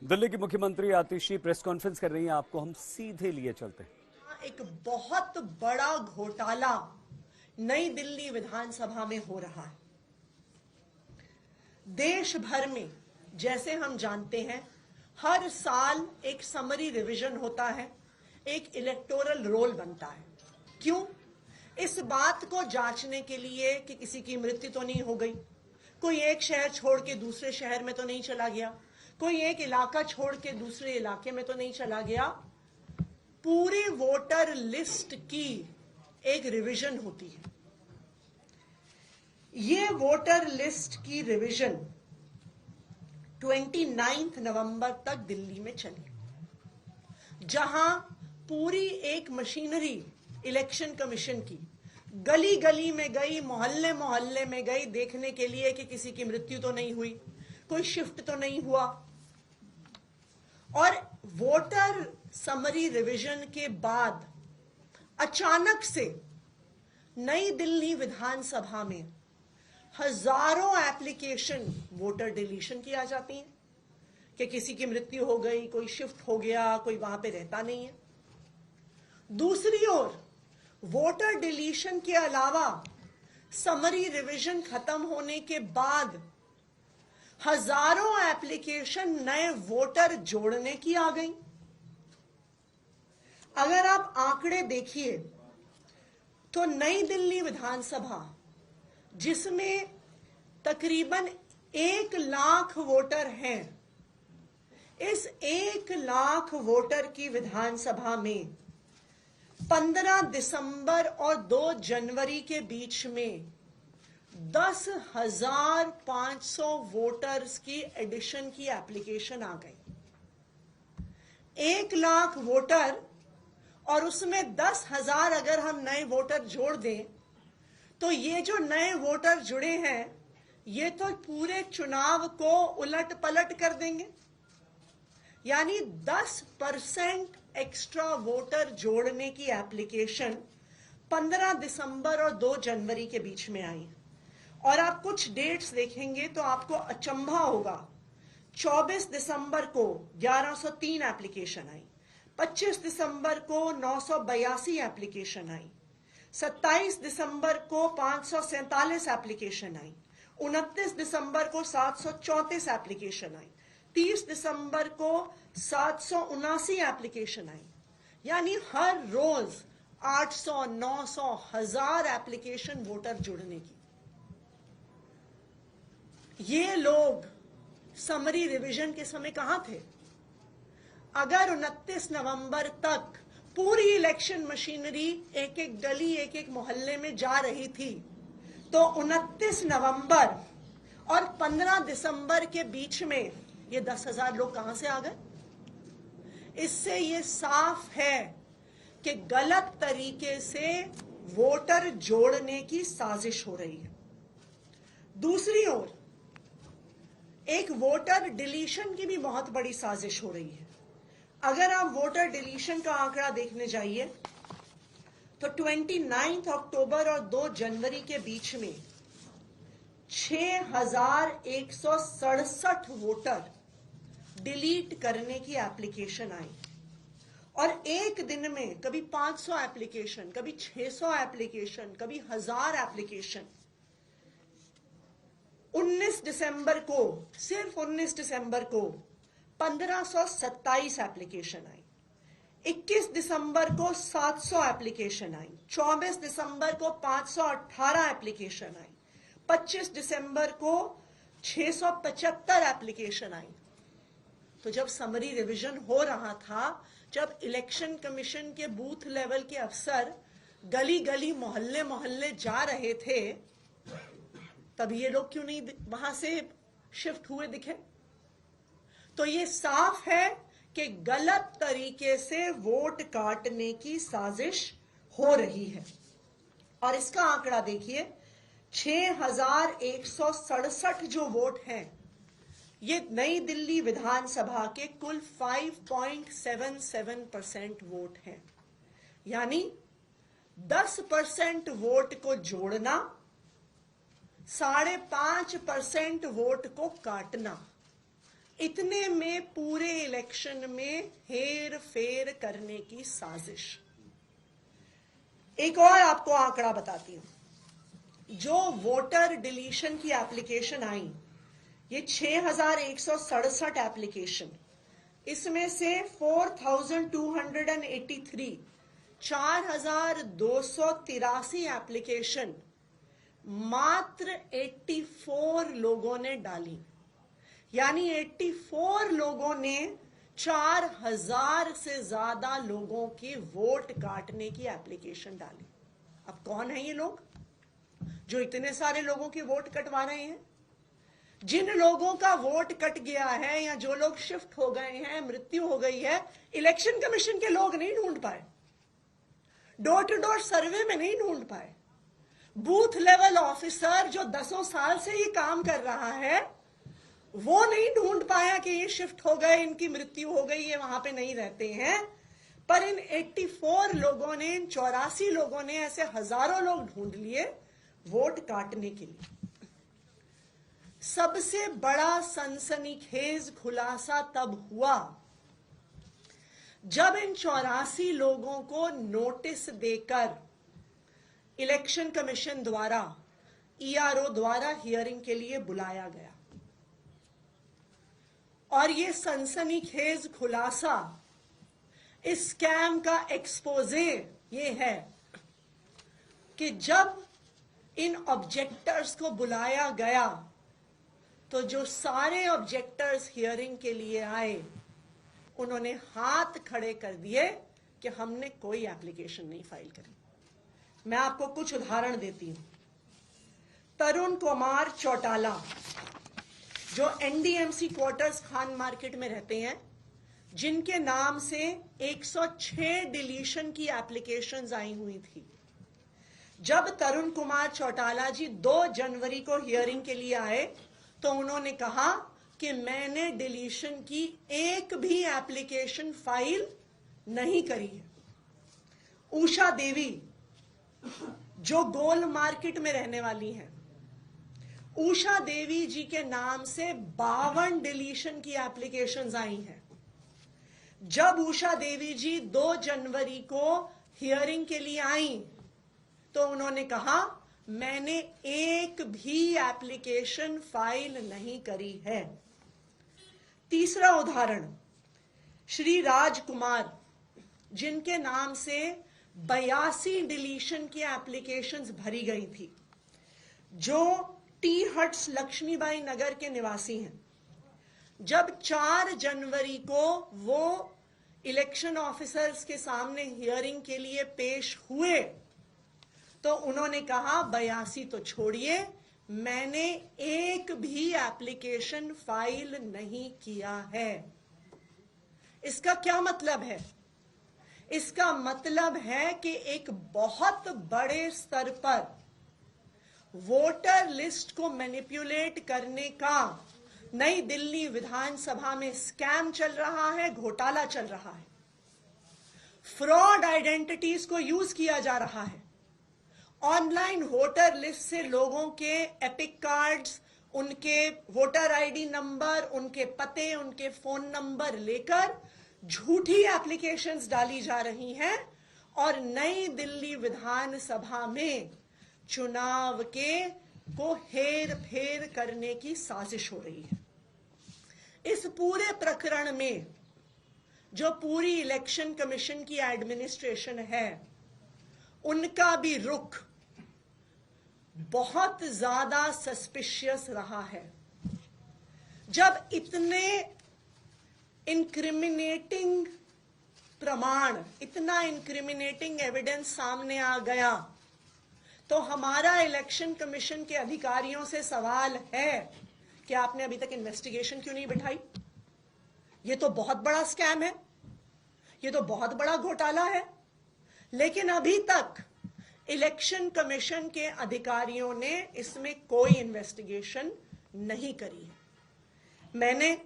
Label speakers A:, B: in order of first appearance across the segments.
A: दिल्ली की मुख्यमंत्री आतिशी press conference कर रही हैं, आपको हम सीधे लिए चलते हैं।
B: एक बहुत बड़ा घोटाला नई दिल्ली विधानसभा में हो रहा है। देश भर में जैसे हम जानते हैं, हर साल एक समरी रिवीजन होता है, एक इलेक्टोरल रोल बनता है। क्यों? इस बात को जांचने के लिए कि किसी की मृत्यु तो नहीं हो गई, कोई एक शहर छोड़ के दूसरे शहर में तो नहीं चला गया, कोई एक इलाका छोड़ के दूसरे इलाके में तो नहीं चला गया। पूरी वोटर लिस्ट की एक रिवीजन होती है। ये वोटर लिस्ट की रिवीजन 29 नवंबर तक दिल्ली में चली, जहां पूरी एक मशीनरी इलेक्शन कमीशन की गली गली में गई, मोहल्ले मोहल्ले में गई, देखने के लिए कि किसी की मृत्यु तो नहीं हुई, कोई शिफ्ट तो नहीं हुआ। और वोटर समरी रिवीजन के बाद अचानक से नई दिल्ली विधानसभा में हजारों एप्लीकेशन वोटर डिलीशन की आ जाती हैं कि किसी की मृत्यु हो गई, कोई शिफ्ट हो गया, कोई वहां पे रहता नहीं है। दूसरी ओर वोटर डिलीशन के अलावा समरी रिवीजन खत्म होने के बाद हजारों एप्लीकेशन नए वोटर जोड़ने की आ गई। अगर आप आंकड़े देखिए तो नई दिल्ली विधानसभा, जिसमें तकरीबन 1 लाख वोटर हैं, इस 1 लाख वोटर की विधानसभा में 15 दिसंबर और 2 जनवरी के बीच में 10,500 वोटर्स की एडिशन की एप्लीकेशन आ गई। 1 लाख वोटर और उसमें 10,000 अगर हम नए वोटर जोड़ दें तो ये जो नए वोटर जुड़े हैं, ये तो पूरे चुनाव को उलट पलट कर देंगे। यानी 10% एक्स्ट्रा वोटर जोड़ने की एप्लीकेशन 15 दिसंबर और 2 जनवरी के बीच में आई। और आप कुछ डेट्स देखेंगे तो आपको अचंभा होगा। 24 दिसंबर को 1103 एप्लीकेशन आई, 25 दिसंबर को 982 एप्लीकेशन आई, 27 दिसंबर को 547 एप्लीकेशन आई, 29 दिसंबर को 734 एप्लीकेशन आई, 30 दिसंबर को 779 एप्लीकेशन आई। यानी हर रोज 800, 900, 1000 एप्लीकेशन वोटर जुड़ने की। ये लोग समरी रिवीजन के समय कहां थे? अगर 29 नवंबर तक पूरी इलेक्शन मशीनरी एक एक गली, एक एक मोहल्ले में जा रही थी, तो 29 नवंबर और 15 दिसंबर के बीच में ये 10,000 लोग कहां से आ गए? इससे ये साफ है कि गलत तरीके से वोटर जोड़ने की साजिश हो रही है। दूसरी ओर एक वोटर डिलीशन की भी बहुत बड़ी साजिश हो रही है। अगर आप वोटर डिलीशन का आंकड़ा देखने जाइए तो 29 अक्टूबर और 2 जनवरी के बीच में 6,167 वोटर डिलीट करने की एप्लीकेशन आई। और एक दिन में कभी 500 एप्लीकेशन, कभी 600 एप्लीकेशन, कभी 1000 एप्लीकेशन। 19 दिसंबर को, सिर्फ 19 दिसंबर को 1527 एप्लीकेशन आई, 21 दिसंबर को 700 एप्लीकेशन आई, 24 दिसंबर को 518 एप्लीकेशन आई, 25 दिसंबर को 675 एप्लीकेशन आई। तो जब समरी रिवीजन हो रहा था, जब इलेक्शन कमीशन के बूथ लेवल के अफसर गली गली, मोहल्ले मोहल्ले जा रहे थे, तब ये लोग क्यों नहीं वहां से शिफ्ट हुए दिखे? तो ये साफ है कि गलत तरीके से वोट काटने की साजिश हो रही है। और इसका आंकड़ा देखिए, 6,167 जो वोट हैं, ये नई दिल्ली विधानसभा के कुल 5.77% वोट हैं। यानी 10% वोट को जोड़ना, 5.5% वोट को काटना, इतने में पूरे इलेक्शन में हेर फेर करने की साजिश। एक और आपको आंकड़ा बताती हूं। जो वोटर डिलीशन की एप्लीकेशन आई, ये 6167 एप्लीकेशन, इसमें से 4283 4283 एप्लीकेशन मात्र 84 लोगों ने डाली। यानी 84 लोगों ने 4000 से ज्यादा लोगों की वोट काटने की एप्लीकेशन डाली। अब कौन है ये लोग जो इतने सारे लोगों की वोट कटवा रहे हैं? जिन लोगों का वोट कट गया है या जो लोग शिफ्ट हो गए हैं, मृत्यु हो गई है, इलेक्शन कमीशन के लोग नहीं ढूंढ पाए, डोर टू डोर सर्वे में नहीं ढूंढ पाए, बूथ लेवल ऑफिसर जो 10 साल से ये काम कर रहा है वो नहीं ढूंढ पाया कि ये शिफ्ट हो गए, इनकी मृत्यु हो गई, ये वहां पे नहीं रहते हैं। पर इन 84 लोगों ने, इन 84 लोगों ने ऐसे हजारों लोग ढूंढ लिए वोट काटने के लिए। सबसे बड़ा सनसनीखेज खुलासा तब हुआ जब इन 84 लोगों को नोटिस देकर इलेक्शन कमीशन द्वारा, ईआरओ द्वारा हियरिंग के लिए बुलाया गया। और ये सनसनीखेज खुलासा, इस स्कैम का एक्सपोजे ये है कि जब इन ऑब्जेक्टर्स को बुलाया गया तो जो सारे ऑब्जेक्टर्स हियरिंग के लिए आए उन्होंने हाथ खड़े कर दिए कि हमने कोई एप्लीकेशन नहीं फाइल करी। मैं आपको कुछ उदाहरण देती हूं। तरुण कुमार चौटाला जो एनडीएमसी क्वार्टर्स खान मार्केट में रहते हैं, जिनके नाम से 106 डिलीशन की एप्लीकेशंस आई हुई थी। जब तरुण कुमार चौटाला जी 2 जनवरी को हियरिंग के लिए आए तो उन्होंने कहा कि मैंने डिलीशन की एक भी एप्लीकेशन फाइल नहीं करी है। उषा देवी जो गोल मार्केट में रहने वाली हैं, उषा देवी जी के नाम से 52 डिलीशन की एप्लीकेशंस आई हैं। जब उषा देवी जी 2 जनवरी को हियरिंग के लिए आई तो उन्होंने कहा मैंने एक भी एप्लीकेशन फाइल नहीं करी है। तीसरा उदाहरण, श्री राजकुमार जिनके नाम से 82 डिलीशन की एप्लीकेशंस भरी गई थी, जो टी हट्स लक्ष्मीबाई नगर के निवासी हैं। जब 4 जनवरी को वो इलेक्शन ऑफिसर्स के सामने हियरिंग के लिए पेश हुए तो उन्होंने कहा 82 तो छोड़िए, मैंने एक भी एप्लीकेशन फाइल नहीं किया है। इसका क्या मतलब है? इसका मतलब है कि एक बहुत बड़े स्तर पर वोटर लिस्ट को मैनिपुलेट करने का नई दिल्ली विधानसभा में स्कैम चल रहा है, घोटाला चल रहा है। फ्रॉड आइडेंटिटीज को यूज किया जा रहा है। ऑनलाइन वोटर लिस्ट से लोगों के एपिक कार्ड्स, उनके वोटर आईडी नंबर, उनके पते, उनके फोन नंबर लेकर झूठी एप्लीकेशंस डाली जा रही हैं और नई दिल्ली विधानसभा में चुनाव को हेर फेर करने की साजिश हो रही है। इस पूरे प्रकरण में जो पूरी इलेक्शन कमीशन की एडमिनिस्ट्रेशन है, उनका भी रुख बहुत ज्यादा सस्पिशियस रहा है। जब इतने इंक्रिमिनेटिंग प्रमाण, इतना इंक्रिमिनेटिंग एविडेंस सामने आ गया तो हमारा इलेक्शन कमीशन के अधिकारियों से सवाल है कि आपने अभी तक इन्वेस्टिगेशन क्यों नहीं बिठाई? ये तो बहुत बड़ा स्कैम है, ये तो बहुत बड़ा घोटाला है, लेकिन अभी तक इलेक्शन कमीशन के अधिकारियों ने इसमें कोई इन्वेस्टिगेशन नहीं करी है। मैंने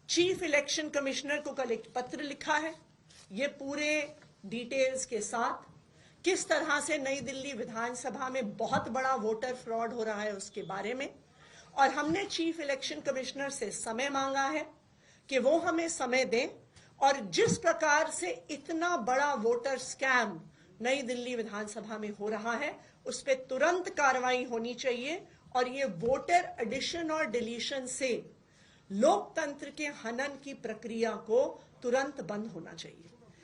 B: चीफ इलेक्शन कमिश्नर को कल एक पत्र लिखा है, ये पूरे डिटेल्स के साथ, किस तरह से नई दिल्ली विधानसभा में बहुत बड़ा वोटर फ्रॉड हो रहा है उसके बारे में। और हमने चीफ इलेक्शन कमिश्नर से समय मांगा है कि वो हमें समय दें और जिस प्रकार से इतना बड़ा वोटर स्कैम नई दिल्ली विधानसभा में हो रहा है उस पर तुरंत कार्रवाई होनी चाहिए और ये वोटर एडिशन और डिलीशन से लोकतंत्र के हनन की प्रक्रिया को तुरंत बंद होना चाहिए।